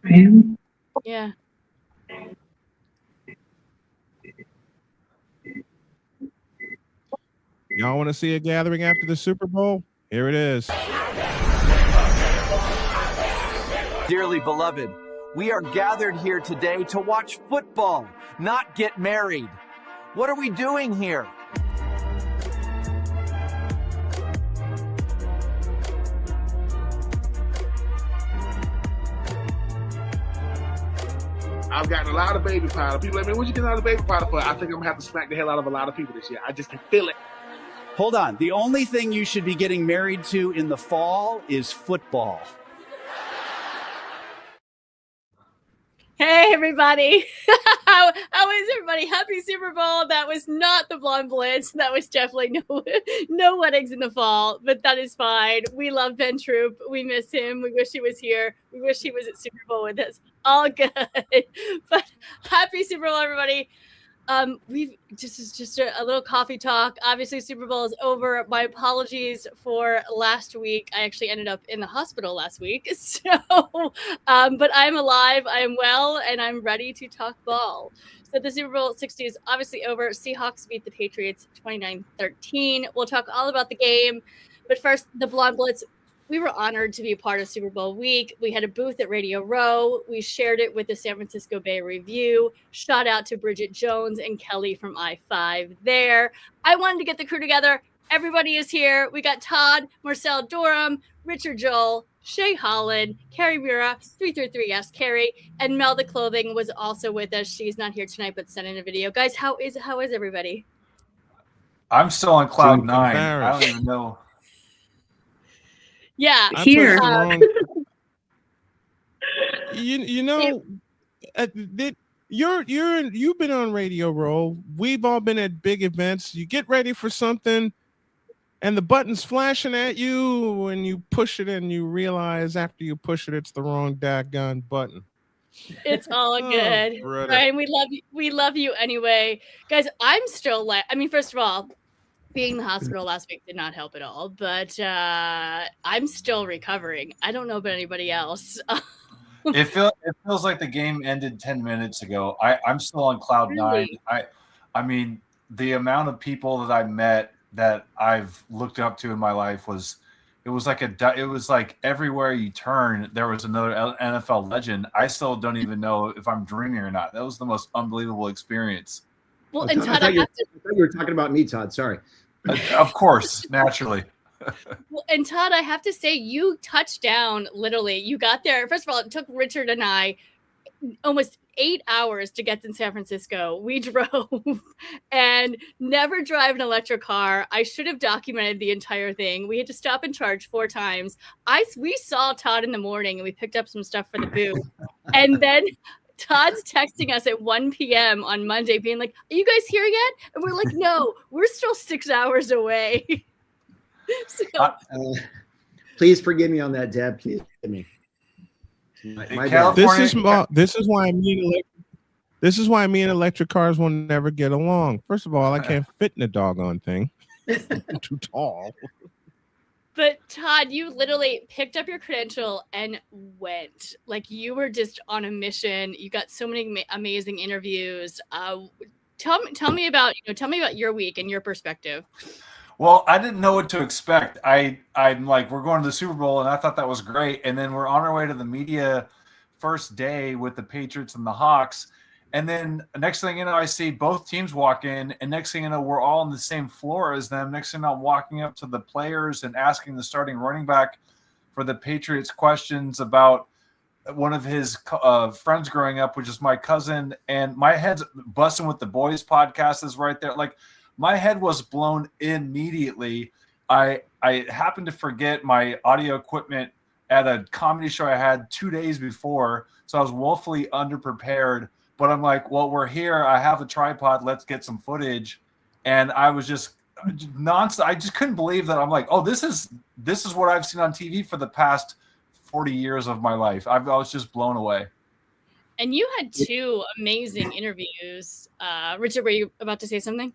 Yeah. Y'all want to see a gathering after the Super Bowl? Here it is. Dearly beloved, we are gathered here today to watch football, not get married. What are we doing here? I've gotten a lot of baby powder. People like, man, what'd you get out of baby powder for? I think I'm going to have to smack the hell out of a lot of people this year. I just can feel it. Hold on. The only thing you should be getting married to in the fall is football. Hey, everybody. How is everybody? Happy Super Bowl. That was not the Blonde Blitz. That was definitely no weddings in the fall, but that is fine. We love Ben Troop. We miss him. We wish he was here. We wish he was at Super Bowl with us. All good. But happy Super Bowl, everybody. This is just a little coffee talk. Obviously, Super Bowl is over. My apologies for last week. I actually ended up in the hospital last week. So, but I'm alive, I am well, and I'm ready to talk ball. So the Super Bowl 60 is obviously over. Seahawks beat the Patriots 29-13. We'll talk all about the game. But first, the Blonde Blitz. We were honored to be a part of Super Bowl week. We had a booth at Radio Row. We shared it with the San Francisco Bay Review. Shout out to Bridget Jones and Kelly from I-5 there. I wanted to get the crew together. Everybody is here. We got Todd, Marcel Durham, Richard Joel, Shay Holland, Carrie Mura, 333 Ask Carrie, and Mel the Clothing was also with us. She's not here tonight, but sent in a video. Guys, how is everybody? I'm still on cloud nine. I don't even know. Yeah, here. You know, you've been on Radio Row. We've all been at big events. You get ready for something, and the button's flashing at you when you push it, and you realize after you push it, it's the wrong daggone button. It's all good. Ryan, we love you anyway, guys. I'm still first of all, being in the hospital last week did not help at all, but I'm still recovering. I don't know about anybody else. It feels like the game ended 10 minutes ago. I'm still on cloud nine. I mean, the amount of people that I met that I've looked up to in my life was like everywhere you turn, there was another NFL legend. I still don't even know if I'm dreaming or not. That was the most unbelievable experience. Well, and Todd, I thought you were talking about me, Todd. Sorry. Of course, naturally. Well, and Todd, I have to say, you touched down literally. You got there. First of all, it took Richard and I almost 8 hours to get to San Francisco. We drove and never drive an electric car. I should have documented the entire thing. We had to stop and charge 4 times. We saw Todd in the morning and we picked up some stuff for the booth. And then Todd's texting us at 1 p.m. on Monday being like, are you guys here yet? And we're like, no, we're still 6 hours away. So, please forgive me on that, Deb. Please forgive me. This is why me and electric cars will never get along. First of all, I can't fit in the doggone thing. I'm too tall. But Todd, you literally picked up your credential and went. Like, you were just on a mission. You got so many amazing interviews. Tell me about your week and your perspective. Well, I didn't know what to expect. I'm like, we're going to the Super Bowl, and I thought that was great. And then we're on our way to the media first day with the Patriots and the Hawks. And then next thing you know, I see both teams walk in, and next thing you know, we're all on the same floor as them. Next thing you know, I'm walking up to the players and asking the starting running back for the Patriots questions about one of his friends growing up, which is my cousin. And my head's busting with the Boys podcast is right there. Like, my head was blown immediately. I happened to forget my audio equipment at a comedy show I had 2 days before, so I was woefully underprepared. But I'm like, well, we're here. I have a tripod. Let's get some footage. And I was just nonstop. I just couldn't believe that. I'm like, oh, this is what I've seen on TV for the past 40 years of my life. I was just blown away. And you had 2 amazing interviews. Richard, were you about to say something?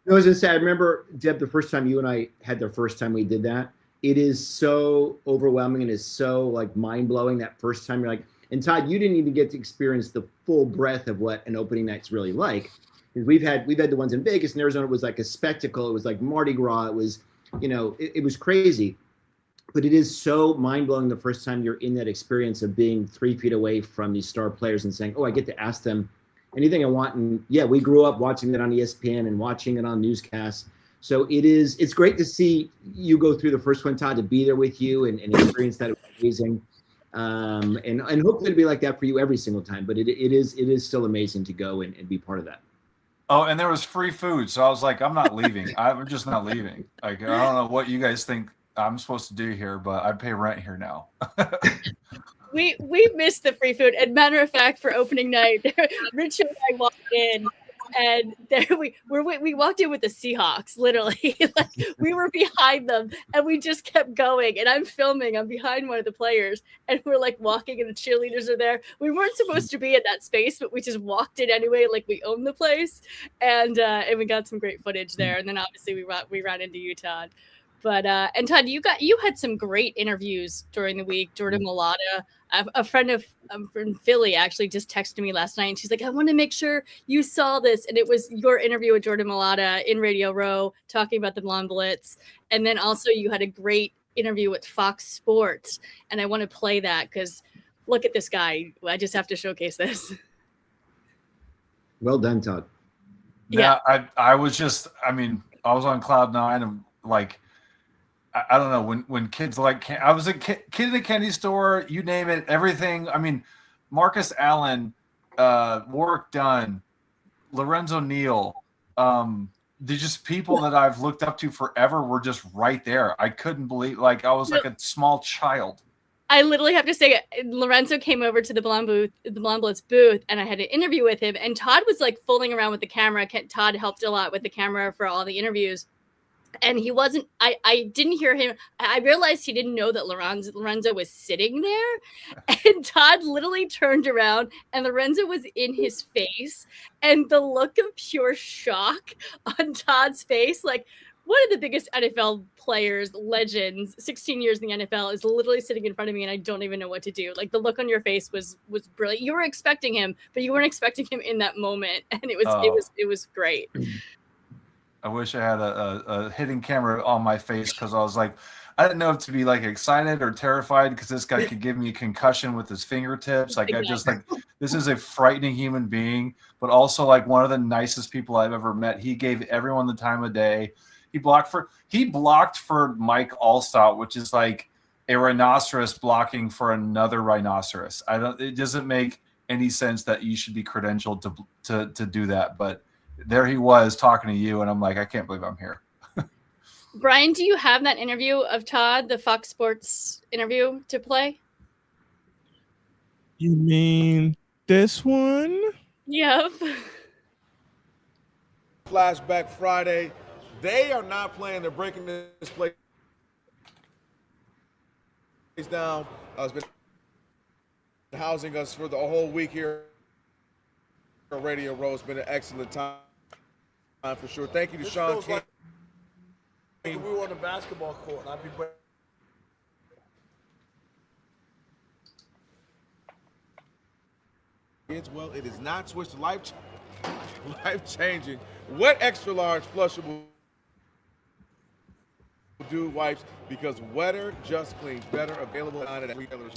No, I was going to say, I remember, Deb, the first time you and I had the first time we did that. It is so overwhelming and is so like mind blowing that first time. You're like, And Todd, you didn't even get to experience the full breadth of what an opening night's really like. Because we've had the ones in Vegas and Arizona. It was like a spectacle. It was like Mardi Gras. It was, it was crazy. But it is so mind-blowing the first time you're in that experience of being 3 feet away from these star players and saying, oh, I get to ask them anything I want. And yeah, we grew up watching that on ESPN and watching it on newscasts. So it's great to see you go through the first one, Todd, to be there with you and experience that. It was amazing. And hopefully it'll be like that for you every single time. But it is still amazing to go and be part of that. Oh, and there was free food. So I was like, I'm not leaving. I'm just not leaving. Like, I don't know what you guys think I'm supposed to do here, but I pay rent here now. We missed the free food. And matter of fact, for opening night, Rich and I walked in, and there we walked in with the Seahawks, literally. Like, we were behind them, and we just kept going. And I'm filming. I'm behind one of the players, and we're like walking, and the cheerleaders are there. We weren't supposed to be in that space, but we just walked in anyway, like we owned the place, and we got some great footage there. And then obviously we ran into Utah. But and Todd, you had some great interviews during the week. Jordan Mailata, a friend from Philly, actually just texted me last night, and she's like, "I want to make sure you saw this." And it was your interview with Jordan Mailata in Radio Row talking about the Blonde Blitz, and then also you had a great interview with Fox Sports, and I want to play that because look at this guy. I just have to showcase this. Well done, Todd. Yeah, I was on cloud nine and like. I don't know when kids like I was a kid in a candy store, you name it, everything. I mean, Marcus Allen, Warwick Dunn, Lorenzo Neal, they're just people that I've looked up to forever were just right there. I couldn't believe, like I was like a small child. I literally have to say, Lorenzo came over to the Blonde Blitz booth, and I had an interview with him. And Todd was like fooling around with the camera. Todd helped a lot with the camera for all the interviews. And he wasn't, I didn't hear him. I realized he didn't know that Lorenzo was sitting there. And Todd literally turned around and Lorenzo was in his face. And the look of pure shock on Todd's face, like one of the biggest NFL players, legends, 16 years in the NFL, is literally sitting in front of me and I don't even know what to do. Like the look on your face was brilliant. You were expecting him, but you weren't expecting him in that moment. And it was great. I wish I had a hidden camera on my face because I was like, I didn't know if to be like excited or terrified because this guy could give me a concussion with his fingertips. Like I just like, this is a frightening human being, but also like one of the nicest people I've ever met. He gave everyone the time of day. He blocked for Mike Allstott, which is like a rhinoceros blocking for another rhinoceros. It doesn't make any sense that you should be credentialed to do that, but there he was talking to you, and I'm like, I can't believe I'm here. Brian, do you have that interview of Todd, the Fox Sports interview, to play? You mean this one? Yep. Flashback Friday. They are not playing. They're breaking this place down. It's been housing us for the whole week here on Radio Row. It's been an excellent time for sure. Thank you to Sean King. We were on the basketball court, and I'd be well, it is not switched to life-changing. Wet extra large flushable dude wipes because wetter just cleans better. Available on it at retailers.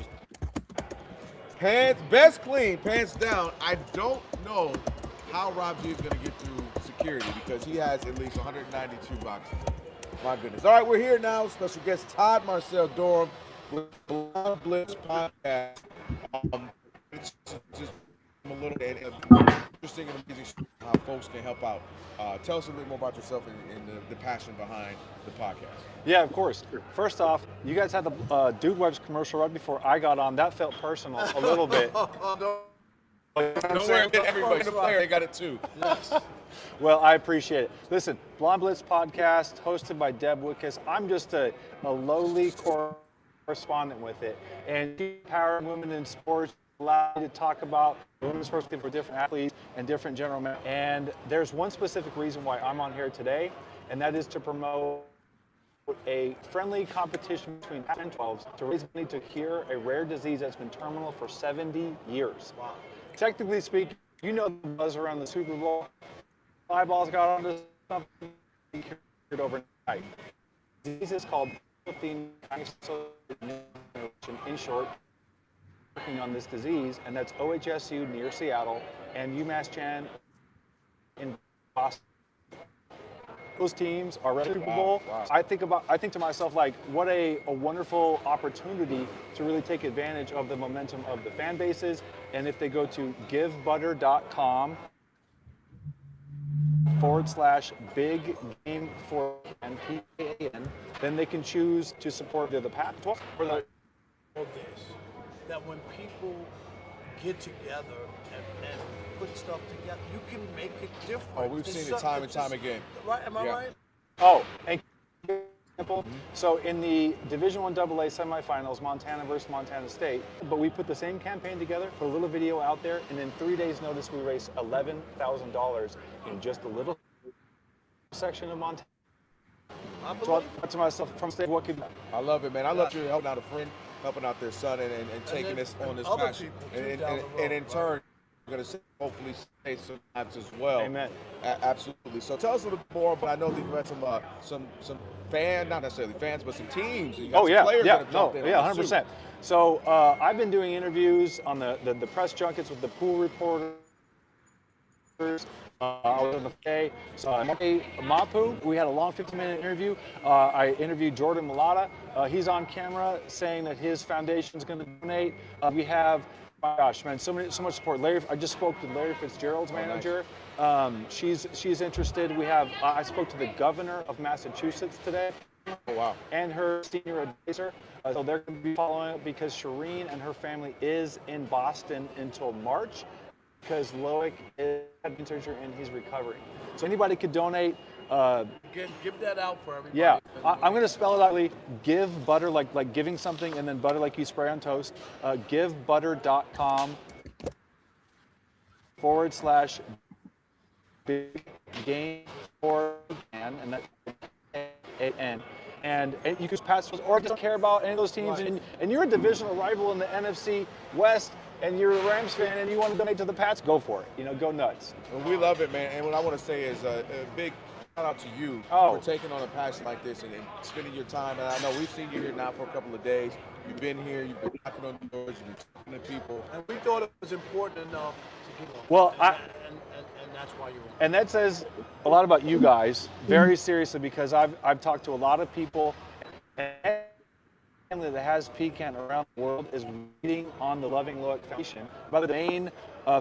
Pants, best clean, pants down. I don't know how Rob G is going to get through security because he has at least 192 boxes. My goodness. All right, we're here now. Special guest Todd Marcel Durham with Blonde Blitz podcast. It's just a little bit interesting and amazing how folks can help out. Tell us a little more about yourself and the passion behind the podcast. Yeah, of course. First off, you guys had the Dude Webs commercial right before I got on. That felt personal a little bit. Don't worry, everybody, the player, they got it too. Yes. Well, I appreciate it. Listen, Blonde Blitz podcast, hosted by Deb Whitcas. I'm just a lowly correspondent with it. And empowering women in sports, allow me to talk about women's sports for different athletes and different general managers. And there's one specific reason why I'm on here today, and that is to promote a friendly competition between Pac-12s to raise money to cure a rare disease that's been terminal for 70 years. Wow. Technically speaking, you know the buzz around the Super Bowl. Eyeballs got onto something cured overnight. The disease is called in short, working on this disease, and that's OHSU near Seattle and UMass Chan in Boston. Those teams are ready for the Super Bowl. Wow. I think to myself, like, what a wonderful opportunity to really take advantage of the momentum of the fan bases. And if they go to givebutter.com/big game for PKN, then they can choose to support the Pac-12 or the that when people get together and put stuff together, you can make it different. Oh, we've seen it time and time again. Right? Am I right? Oh, and so in the Division I AA semifinals, Montana versus Montana State, but we put the same campaign together, put a little video out there, and in 3 days' notice, we raised $11,000 in just a little section of Montana. So I thought to myself, from state, what could I love it, man. I love you helping out a friend, helping out their son, and taking this on this passion. And in turn, we're going to hopefully save some lives as well. Amen. Absolutely. So tell us a little more, but I know that you had some fans, not necessarily fans, but some teams. You got some players that have jumped in. 100%. So I've been doing interviews on the press junkets with the pool reporters. I was on the day. Mapu, we had a long 15-minute interview. I interviewed Jordan Malata. He's on camera saying that his foundation is going to donate. We have, my gosh, man, so much support. Larry, I just spoke to Larry Fitzgerald's manager. Nice. She's interested. We have. I spoke to the governor of Massachusetts today. Oh, wow. And her senior advisor. So they're going to be following up because Shireen and her family is in Boston until March, because Loic had surgery and he's recovering. So anybody could donate. Give that out for everybody. Yeah, I'm going to spell it out. Give butter, like giving something, and then butter like you spray on toast. givebutter.com/big game for and that's AN. And you can pass those, or if you don't care about any of those teams, right, and you're a divisional rival in the NFC West, and you're a Rams fan and you want to donate to the Pats, go for it. Go nuts. Well, we love it, man. And what I want to say is a big shout out to you for taking on a passion like this and spending your time. And I know we've seen you here now for a couple of days. You've been here, you've been knocking on doors, you've been talking to people. And we thought it was important enough to get on. Well, and that's why you're on. And that says a lot about you guys, very seriously, because I've talked to a lot of people, and family that has pecan around the world is reading on the Loving Loic Foundation. By the main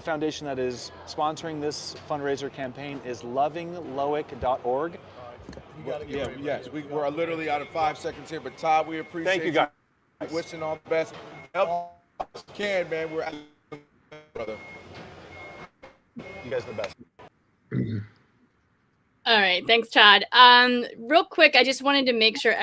foundation that is sponsoring this fundraiser campaign is lovingloic.org. Yes, we're literally out of 5 seconds here, but Todd, we appreciate Thank you, guys. Wishing all the best. Help us can, man. We're brother. You guys are the best. All right. Thanks, Todd. Real quick, I just wanted to make sure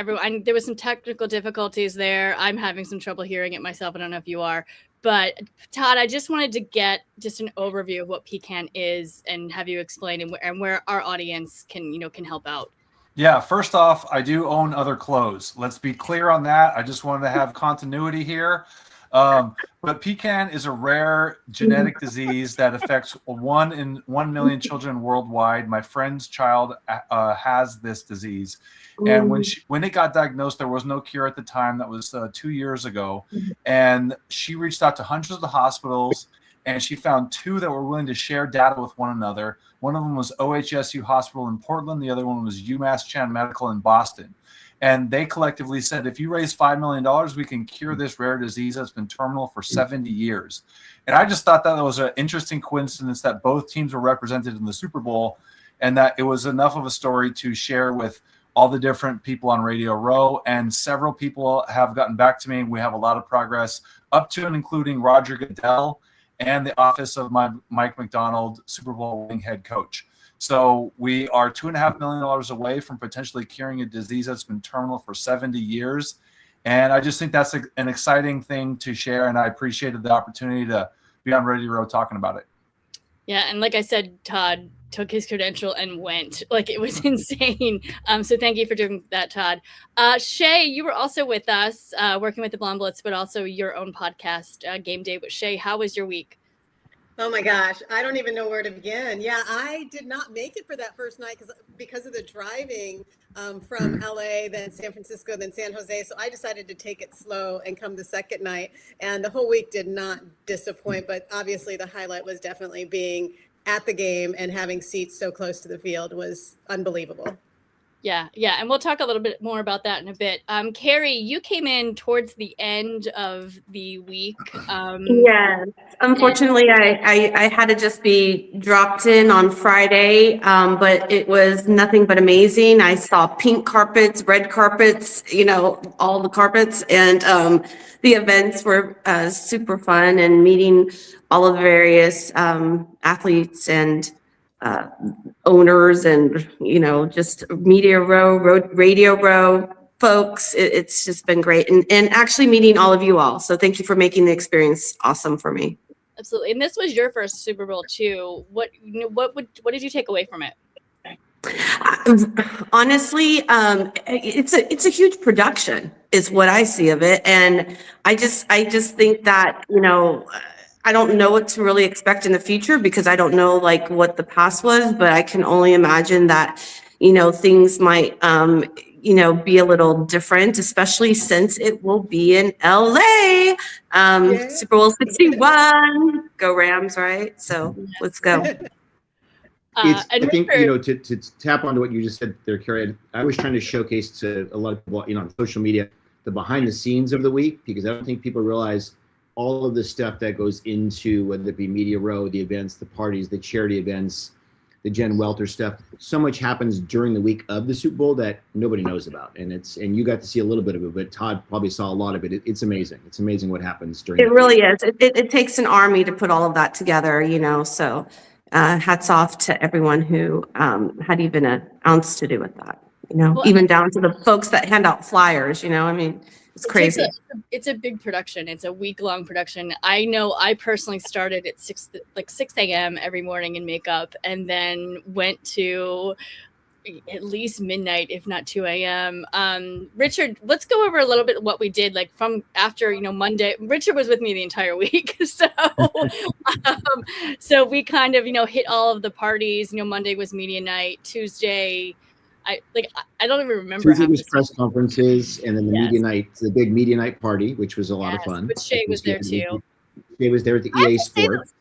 there was some technical difficulties there. I'm having some trouble hearing it myself. I don't know if you are. But Todd, I just wanted to get just an overview of what pecan is and have you explain and where our audience can help out. Yeah, first off, I do own other clothes. Let's be clear on that. I just wanted to have continuity here. But pecan is a rare genetic disease that affects 1 in 1 million children worldwide. My friend's child has this disease. And when it got diagnosed, there was no cure at the time. That was 2 years ago. And she reached out to hundreds of the hospitals, and she found 2 that were willing to share data with one another. One of them was OHSU Hospital in Portland. The other one was UMass Chan Medical in Boston. And they collectively said, if you raise $5 million, we can cure this rare disease that's been terminal for 70 years. And I just thought that was an interesting coincidence that both teams were represented in the Super Bowl, and that it was enough of a story to share with all the different people on Radio Row. And several people have gotten back to me. We have a lot of progress, up to and including Roger Goodell and the office of Mike McDonald, Super Bowl winning head coach. So we are $2.5 million away from potentially curing a disease that's been terminal for 70 years. And I just think that's an exciting thing to share. And I appreciated the opportunity to be on Radio Row talking about it. Yeah. And like I said, Todd, took his credential and went. Like, it was insane. So thank you for doing that, Todd. Shay, you were also with us, working with the Blonde Blitz, but also your own podcast, Game Day with Shay. How was your week? Oh my gosh, I don't even know where to begin. Yeah, I did not make it for that first night because of the driving from LA, then San Francisco, then San Jose. So I decided to take it slow and come the second night. And the whole week did not disappoint, but obviously the highlight was definitely being at the game and having seats so close to the field was unbelievable. Yeah, and we'll talk a little bit more about that in a bit. Carrie, you came in towards the end of the week. Yes, unfortunately, I had to just be dropped in on Friday, but it was nothing but amazing. I saw pink carpets, red carpets, all the carpets, and the events were super fun, and meeting all of the various athletes and owners and, just media row, radio row folks. It's just been great. And actually meeting all of you all. So thank you for making the experience awesome for me. Absolutely. And this was your first Super Bowl too. What did you take away from it? Honestly, it's a huge production is what I see of it. And I just think that, I don't know what to really expect in the future because I don't know like what the past was, but I can only imagine that, things might, be a little different, especially since it will be in LA. Super Bowl 61, go Rams, right? So let's go. I think, to tap onto what you just said there, Carrie, I was trying to showcase to a lot of people, on social media, the behind the scenes of the week, because I don't think people realize all of the stuff that goes into, whether it be Media Row, the events, the parties, the charity events, the Jen Welter stuff. So much happens during the week of the Super Bowl that nobody knows about. And you got to see a little bit of it, but Todd probably saw a lot of it. It's amazing. It's amazing what happens during it really is. It takes an army to put all of that together, so hats off to everyone who had even an ounce to do with that, even down to the folks that hand out flyers, it's crazy. It's a big production. It's a week-long production. I know I personally started at 6 a.m. every morning in makeup and then went to at least midnight, if not 2 a.m. Richard, let's go over a little bit what we did from after, Monday. Richard was with me the entire week. So we kind of, hit all of the parties. Monday was media night. Tuesday, I don't even remember. Tuesday was press conferences, and then the media night, the big media night party, which was a lot of fun. But Shay was there too. Shay was there at the EA Sports.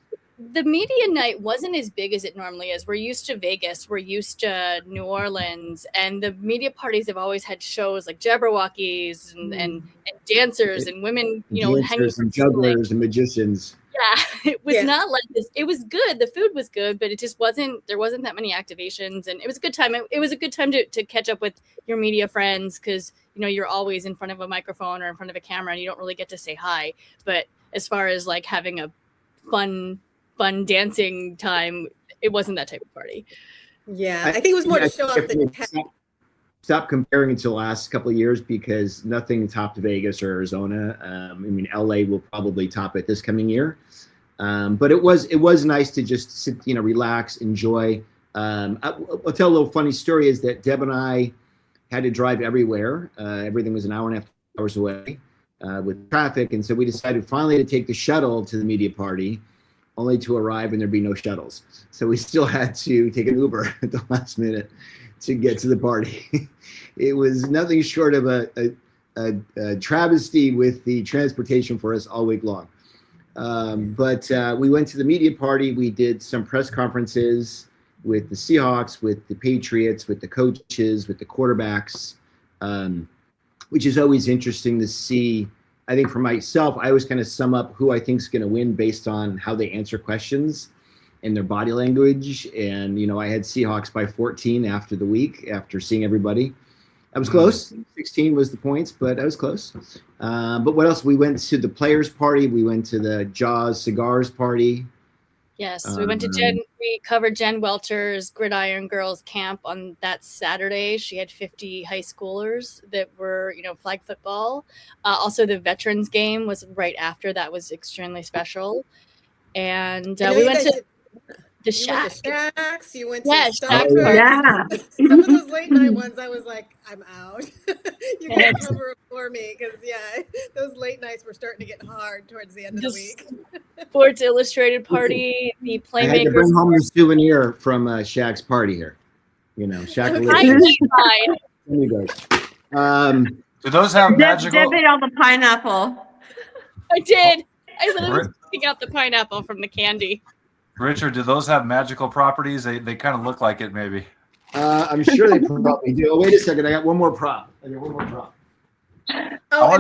The media night wasn't as big as it normally is. We're used to Vegas. We're used to New Orleans. And the media parties have always had shows like Jabberwockies and dancers and women, dancers and jugglers and magicians. Yeah, it was not like this. It was good. The food was good, but it just there wasn't that many activations. And it was a good time. It was a good time to catch up with your media friends because, you're always in front of a microphone or in front of a camera and you don't really get to say hi. But as far as having a fun dancing time, it wasn't that type of party. Yeah, I think it was more to show off the stop comparing it to the last couple of years because nothing topped Vegas or Arizona. LA will probably top it this coming year. But it was nice to just sit, relax, enjoy. I'll tell a little funny story is that Deb and I had to drive everywhere. Everything was an hour and a half, 2 hours away with traffic. And so we decided finally to take the shuttle to the media party, only to arrive and there'd be no shuttles. So we still had to take an Uber at the last minute to get to the party. It was nothing short of a travesty with the transportation for us all week long. But we went to the media party. We did some press conferences with the Seahawks, with the Patriots, with the coaches, with the quarterbacks, which is always interesting to see. I think for myself, I always kind of sum up who I think is going to win based on how they answer questions and their body language. And, I had Seahawks by 14 after the week, after seeing everybody. I was close. 16 was the points, but I was close. But what else? We went to the players' party. We went to the Jaws Cigars party. Yes, we went to we covered Jen Welter's Gridiron Girls Camp on that Saturday. She had 50 high schoolers that were, flag football. Also, the Veterans game was right after. That was extremely special. And we went to The You went to Shack. Shaq's, you went Yeah, to Shack Starbucks. Yeah. Some of those late night ones, I was like, I'm out. You Yeah. can cover it for me because, yeah, those late nights were starting to get hard towards the end of the week. Sports Illustrated party, the I had to Playmakers. bring home the souvenir from Shaq's party here. You know, Shaq. I made mine. You guys. Do those have Deb magical? ate all the pineapple. I did. I literally was picking out the pineapple from the candy. Richard, do those have magical properties? They kind of look like it, maybe. I'm sure they probably do. Oh, wait a second. I got one more prop. I want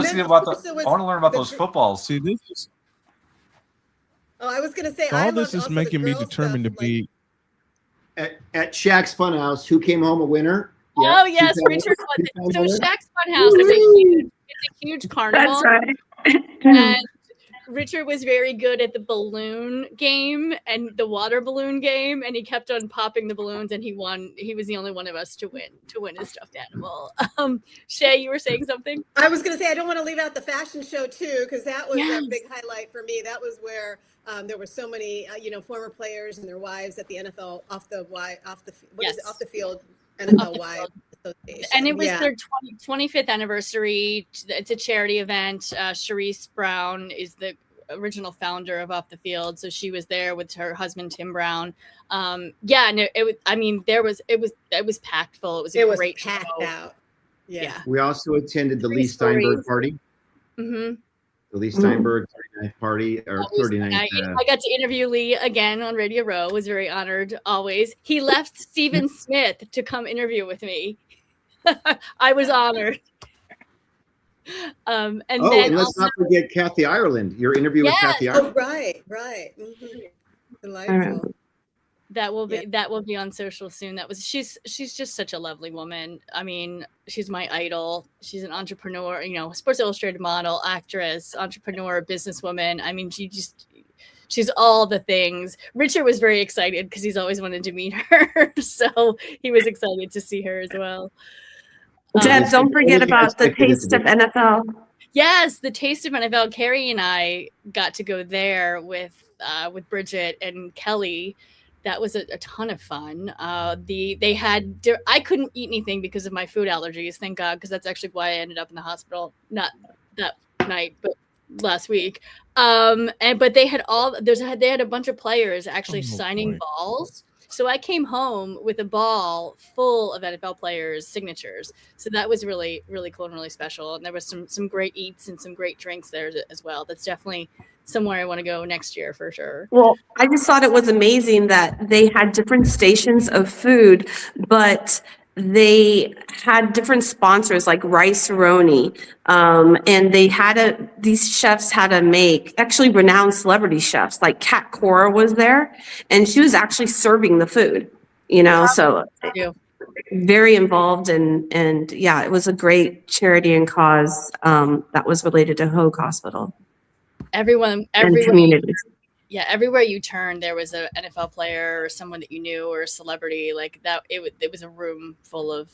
to see about I want to learn about those footballs. See, this is Oh, I was going to say, all this is making me determined to be. At Shaq's Funhouse, who came home a winner? Yeah, oh yes, Richard was. So Shaq's Funhouse is a huge carnival. That's right. And Richard was very good at the balloon game and the water balloon game, and he kept on popping the balloons, and he won. He was the only one of us to win his stuffed animal. Shay, you were saying something? I was going to say, I don't want to leave out the fashion show too, because that was a big highlight for me. That was where there were so many, former players and their wives at the NFL off the field NFL Wives Association. And it was their 25th anniversary. It's a charity event. Sharice Brown is the original founder of Off the Field, so she was there with her husband Tim Brown. And it was packed full. It was a great packed show. out. Yeah. We also attended the Lee Steinberg party. Mm-hmm. The Lee Steinberg 39th party or 39th. I got to interview Lee again on Radio Row. Was very honored. Always. He left Stephen Smith to come interview with me. I was honored. And let's not forget Kathy Ireland. Your interview with Kathy Ireland. Oh, right. Mm-hmm. Delightful. That will be on social soon. She's just such a lovely woman. I mean, she's my idol. She's an entrepreneur, Sports Illustrated model, actress, entrepreneur, businesswoman. I mean, she's all the things. Richard was very excited because he's always wanted to meet her. So he was excited to see her as well. Deb, don't forget about the Taste of NFL. Yes, the Taste of NFL. Carrie and I got to go there with Bridget and Kelly. That was a ton of fun. I couldn't eat anything because of my food allergies, thank God, because that's actually why I ended up in the hospital. Not that night, but last week. But they had a bunch of players actually signing balls. So I came home with a ball full of NFL players' signatures. So that was really, really cool and really special. And there was some great eats and some great drinks there as well. That's definitely somewhere I want to go next year for sure. Well, I just thought it was amazing that they had different stations of food, but they had different sponsors like Rice Roni, and these chefs had to make actually renowned celebrity chefs like Kat Cora was there, and she was actually serving the food, so very involved and yeah, it was a great charity and cause that was related to Hoag Hospital. Everywhere you turn, there was an NFL player or someone that you knew or a celebrity like that. It was a room full of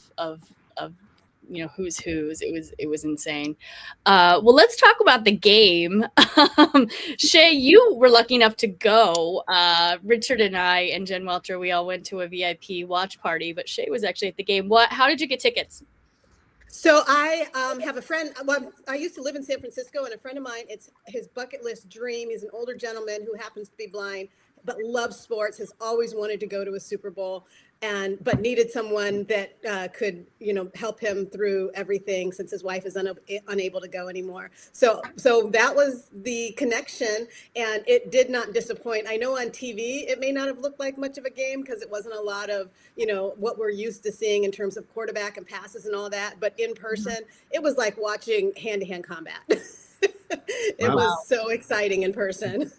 who's. It was insane. Well, let's talk about the game. Shay, you were lucky enough to go. Richard and I and Jen Welter, we all went to a VIP watch party, but Shay was actually at the game. How did you get tickets? So I have a friend. Well, I used to live in San Francisco, and a friend of mine, it's his bucket list dream. He's an older gentleman who happens to be blind, but loves sports, has always wanted to go to a Super Bowl, but needed someone that could, help him through everything since his wife is unable to go anymore. So that was the connection, and it did not disappoint. I know on TV it may not have looked like much of a game because it wasn't a lot of, what we're used to seeing in terms of quarterback and passes and all that. But in person, it was like watching hand-to-hand combat. It was so exciting in person.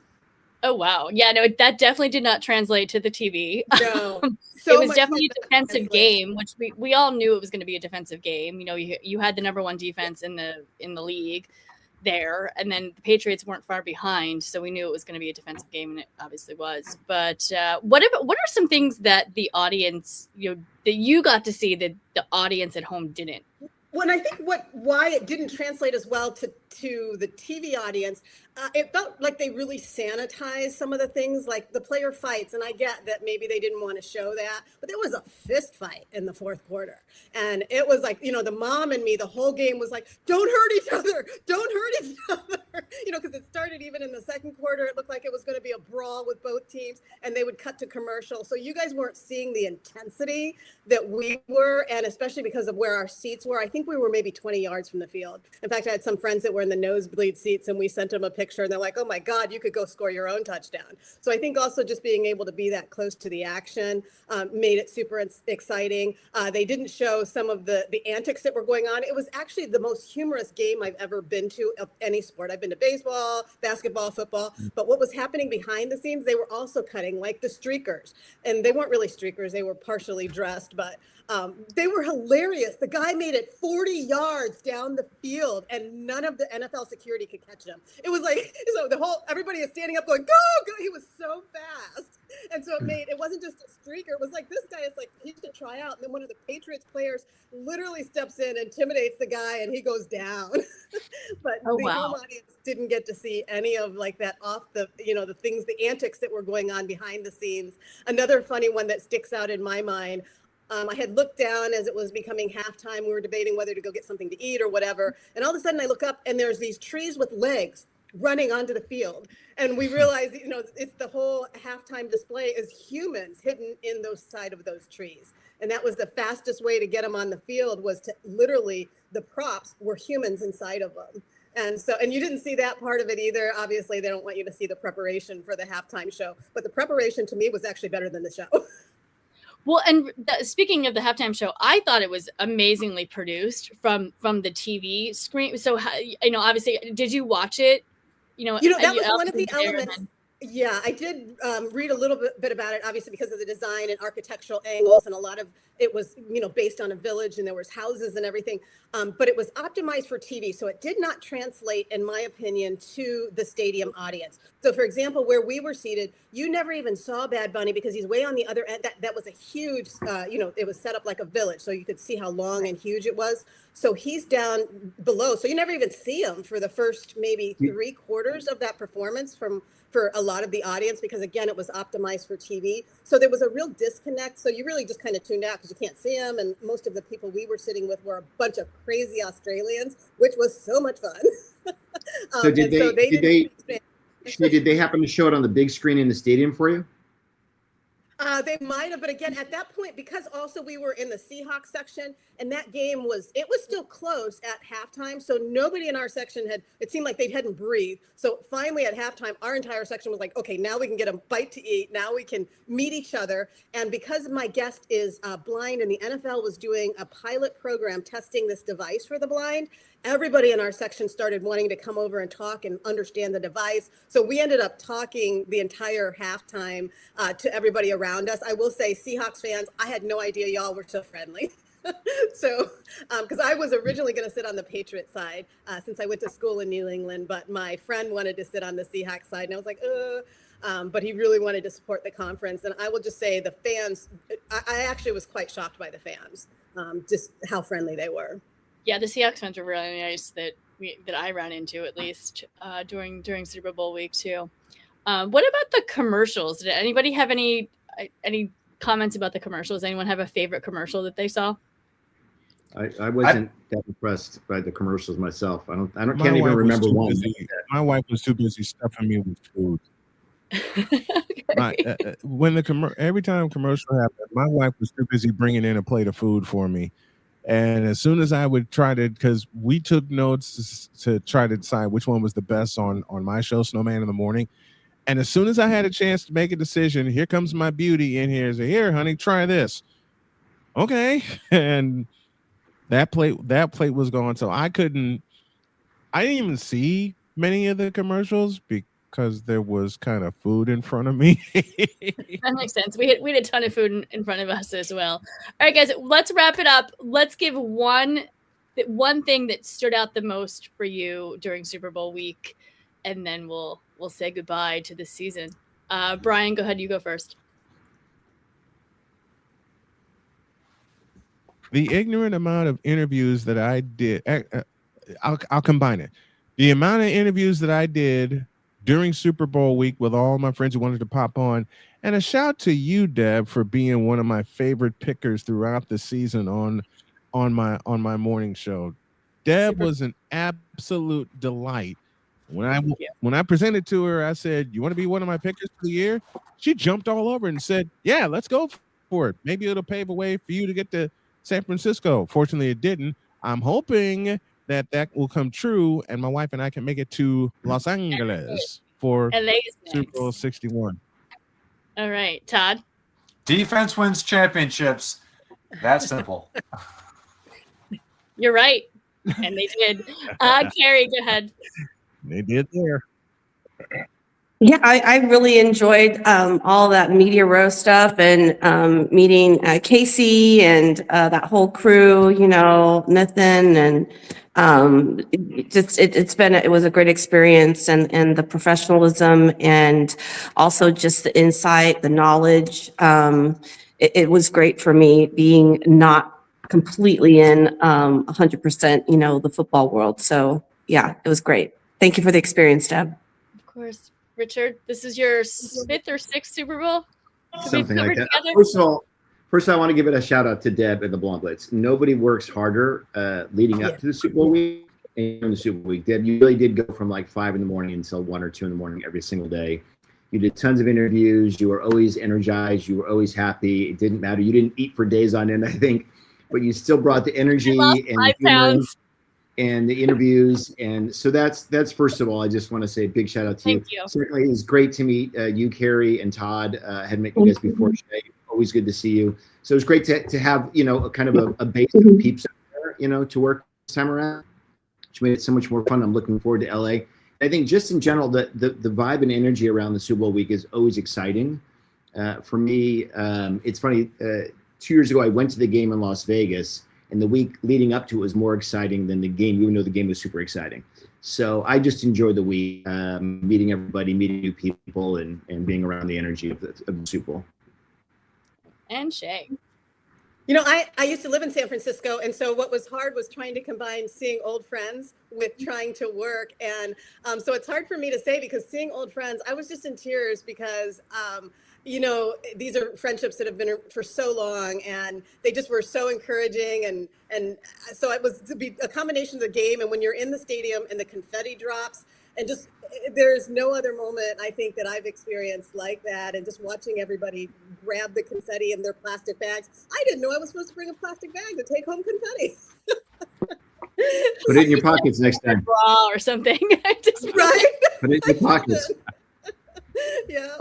Oh, wow. Yeah, no, that definitely did not translate to the TV. No. It was definitely a defensive game, which we all knew it was going to be a defensive game. You had the number one defense in the league there, and then the Patriots weren't far behind, so we knew it was going to be a defensive game, and it obviously was. But what are some things that the audience, that you got to see that the audience at home didn't? Well, and I think why it didn't translate as well to to the TV audience, it felt like they really sanitized some of the things, like the player fights. And I get that maybe they didn't want to show that, but there was a fist fight in the fourth quarter. And it was like, the mom and me, the whole game was like, don't hurt each other. Don't hurt each other. Because it started even in the second quarter. It looked like it was going to be a brawl with both teams, and they would cut to commercial. So you guys weren't seeing the intensity that we were, and especially because of where our seats were. I think we were maybe 20 yards from the field. In fact, I had some friends that were in the nosebleed seats, and we sent them a picture, and they're like, oh my God, you could go score your own touchdown. So I think also just being able to be that close to the action made it super exciting. They didn't show some of the antics that were going on. It was actually the most humorous game I've ever been to of any sport. I've been to baseball, basketball, football, but what was happening behind the scenes, they were also cutting, like the streakers. And they weren't really streakers, they were partially dressed, but they were hilarious. The guy made it 40 yards down the field, and none of the NFL security could catch him. It was like, so everybody is standing up going, go, go. He was so fast. And so it wasn't just a streaker. It was like, this guy is like, he should try out. And then one of the Patriots players literally steps in, intimidates the guy, and he goes down. But the home audience didn't get to see any of like that off the, the things, the antics that were going on behind the scenes. Another funny one that sticks out in my mind, I had looked down as it was becoming halftime. We were debating whether to go get something to eat or whatever. And all of a sudden I look up, and there's these trees with legs running onto the field. And we realize, it's the whole halftime display is humans hidden in those side of those trees. And that was the fastest way to get them on the field, was to literally, the props were humans inside of them. And so, and you didn't see that part of it either. Obviously, they don't want you to see the preparation for the halftime show, but the preparation to me was actually better than the show. Well, and speaking of the halftime show, I thought it was amazingly produced from the TV screen. So, obviously, did you watch it? That was one of the elements. Yeah, I did read a little bit about it, obviously, because of the design and architectural angles, and a lot of it was, based on a village, and there was houses and everything. But it was optimized for TV, so it did not translate, in my opinion, to the stadium audience. So, for example, where we were seated, you never even saw Bad Bunny because he's way on the other end. That was a huge, it was set up like a village, so you could see how long and huge it was. So he's down below, so you never even see him for the first maybe 3 quarters of that performance for a lot of the audience, because again, it was optimized for TV. So there was a real disconnect. So you really just kind of tuned out because you can't see them. And most of the people we were sitting with were a bunch of crazy Australians, which was so much fun. So did they happen to show it on the big screen in the stadium for you? They might have, but again, at that point, because also we were in the Seahawks section, and that game was still close at halftime. So nobody in our section it seemed like they hadn't breathed. So finally at halftime, our entire section was like, okay, now we can get a bite to eat. Now we can meet each other. And because my guest is blind, and the NFL was doing a pilot program testing this device for the blind, everybody in our section started wanting to come over and talk and understand the device. So we ended up talking the entire halftime to everybody around us. I will say, Seahawks fans, I had no idea y'all were so friendly. So, because I was originally going to sit on the Patriot side since I went to school in New England, but my friend wanted to sit on the Seahawks side, and I was like, but he really wanted to support the conference. And I will just say, the fans, I actually was quite shocked by the fans, just how friendly they were. Yeah, the Seahawks fans were really nice that I ran into, at least during Super Bowl week too. What about the commercials? Did anybody have any comments about the commercials? Anyone have a favorite commercial that they saw? I wasn't that impressed by the commercials myself. Can't even remember one. My wife was too busy stuffing me with food. Every time commercial happened, my wife was too busy bringing in a plate of food for me. And as soon as I would try to, because we took notes to try to decide which one was the best on my show, Snowman in the Morning. And as soon as I had a chance to make a decision, here comes my beauty in here. Say, here, honey, try this. Okay. And that plate was gone. So I didn't even see many of the commercials because there was kind of food in front of me. That makes sense. We had a ton of food in front of us as well. All right, guys, let's wrap it up. Let's give one thing that stood out the most for you during Super Bowl week, and then we'll say goodbye to this season. Brian, go ahead. You go first. The ignorant amount of interviews that I did, I'll combine it. The amount of interviews that I did during Super Bowl week with all my friends who wanted to pop on, and a shout to you, Deb, for being one of my favorite pickers throughout the season on my morning show. Deb was an absolute delight. When I presented to her, I said, "You want to be one of my pickers for the year?" She jumped all over and said, "Yeah, let's go for it. Maybe it'll pave a way for you to get to San Francisco." Fortunately, it didn't. I'm hoping that will come true, and my wife and I can make it to Los Angeles for Super Bowl 61. All right, Todd. Defense wins championships. That simple. You're right. And they did. Carrie, go ahead. They did there. Yeah, I really enjoyed all that media row stuff and meeting Casey and that whole crew, you know, Nathan, and it was a great experience, and the professionalism and also just the insight, the knowledge. It was great for me being not completely in 100%, you know, the football world. So yeah, it was great. Thank you for the experience, Deb. Of course. Richard, this is your 5th or 6th Super Bowl? Something like that. First of all, I want to give it a shout out to Deb and the Blonde Blitz. Nobody works harder leading up to the Super Bowl week and the Super Bowl week. Deb, you really did go from like 5 in the morning until 1 or 2 in the morning every single day. You did tons of interviews. You were always energized. You were always happy. It didn't matter. You didn't eat for days on end, I think, but you still brought the energy and 5 pounds. And the interviews. And so that's first of all, I just want to say a big shout out to you. Thank you. Certainly it was great to meet you, Carrie, and Todd. Had met you guys before today. Always good to see you. So it was great to have, you know, a kind of a base of peeps out there, you know, to work this time around, which made it so much more fun. I'm looking forward to LA. I think just in general, the vibe and energy around the Super Bowl week is always exciting. For me, it's funny, 2 years ago, I went to the game in Las Vegas, and the week leading up to it was more exciting than the game, even though the game was super exciting. So I just enjoyed the week, meeting everybody, meeting new people, and being around the energy of the Super Bowl. And Shay. You know, I used to live in San Francisco, and so what was hard was trying to combine seeing old friends with trying to work. And so it's hard for me to say, because seeing old friends, I was just in tears because you know, these are friendships that have been for so long, and they just were so encouraging. And so it was to be a combination of the game, and when you're in the stadium and the confetti drops, and just, there's no other moment I think that I've experienced like that. And just watching everybody grab the confetti in their plastic bags. I didn't know I was supposed to bring a plastic bag to take home confetti. Put it in your pockets next time. Bra or something. Right? Put it in your pockets. Yeah.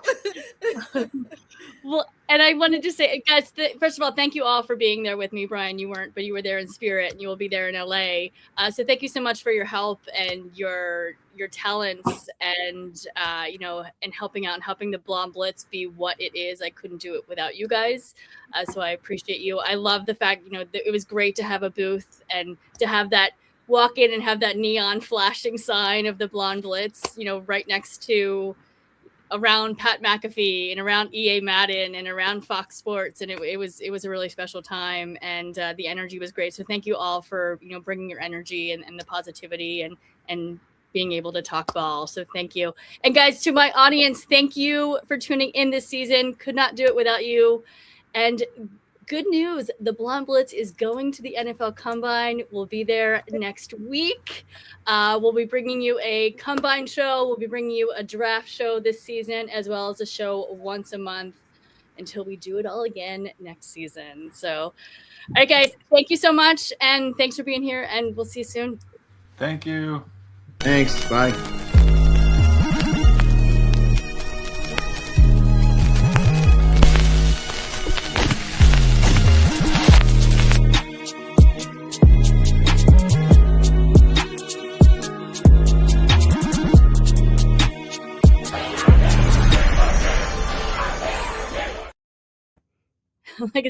Well, and I wanted to say, guys, first of all, thank you all for being there with me. Brian, you weren't, but you were there in spirit, and you will be there in LA. So thank you so much for your help and your talents, and you know, and helping out and helping the Blonde Blitz be what it is. I couldn't do it without you guys. So I appreciate you. I love the fact, you know, that it was great to have a booth and to have that walk in and have that neon flashing sign of the Blonde Blitz, you know, right next to around Pat McAfee and around EA Madden and around Fox Sports. And it was a really special time, and the energy was great. So thank you all for, you know, bringing your energy and the positivity and being able to talk ball. So thank you. And guys, to my audience, thank you for tuning in this season. Could not do it without you. And good news, the Blonde Blitz is going to the NFL Combine. We'll be there next week. We'll be bringing you a Combine show. We'll be bringing you a draft show this season, as well as a show once a month until we do it all again next season. So, all right, guys, thank you so much. And thanks for being here, and we'll see you soon. Thank you. Thanks. Bye. Like